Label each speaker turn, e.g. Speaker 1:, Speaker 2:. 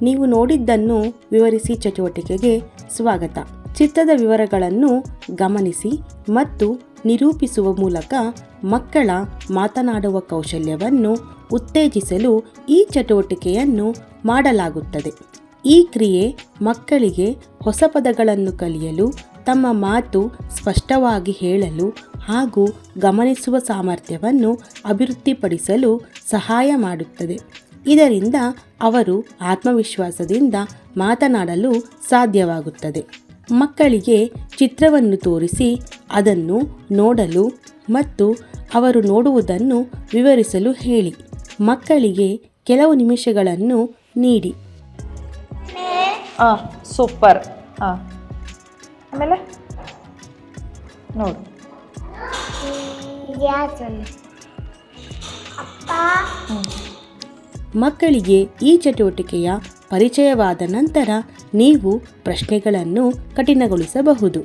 Speaker 1: ನೀವು ನೋಡಿದ್ದನ್ನು ವಿವರಿಸಿ ಚಟುವಟಿಕೆಗೆ ಸ್ವಾಗತ. ಚಿತ್ರದ ವಿವರಗಳನ್ನು ಗಮನಿಸಿ ಮತ್ತು ನಿರೂಪಿಸುವ ಮೂಲಕ ಮಕ್ಕಳ ಮಾತನಾಡುವ ಕೌಶಲ್ಯವನ್ನು ಉತ್ತೇಜಿಸಲು ಈ ಚಟುವಟಿಕೆಯನ್ನು ಮಾಡಲಾಗುತ್ತದೆ. ಈ ಕ್ರಿಯೆ ಮಕ್ಕಳಿಗೆ ಹೊಸ ಪದಗಳನ್ನು ಕಲಿಯಲು, ತಮ್ಮ ಮಾತು ಸ್ಪಷ್ಟವಾಗಿ ಹೇಳಲು ಹಾಗೂ ಗಮನಿಸುವ ಸಾಮರ್ಥ್ಯವನ್ನು ಅಭಿವೃದ್ಧಿಪಡಿಸಲು ಸಹಾಯ ಮಾಡುತ್ತದೆ. ಇದರಿಂದ ಅವರು ಆತ್ಮವಿಶ್ವಾಸದಿಂದ ಮಾತನಾಡಲು ಸಾಧ್ಯವಾಗುತ್ತದೆ. ಮಕ್ಕಳಿಗೆ ಚಿತ್ರವನ್ನು ತೋರಿಸಿ ಅದನ್ನು ನೋಡಲು ಮತ್ತು ಅವರು ನೋಡುವುದನ್ನು ವಿವರಿಸಲು ಹೇಳಿ. ಮಕ್ಕಳಿಗೆ ಕೆಲವು ನಿಮಿಷಗಳನ್ನು ನೀಡಿ.
Speaker 2: ಸೂಪರ್. ಆಮೇಲೆ ನೋಡು.
Speaker 1: ಮಕ್ಕಳಿಗೆ ಈ ಚಟುವಟಿಕೆಯ ಪರಿಚಯವಾದ ನಂತರ ನೀವು ಪ್ರಶ್ನೆಗಳನ್ನು ಕಠಿಣಗೊಳಿಸಬಹುದು.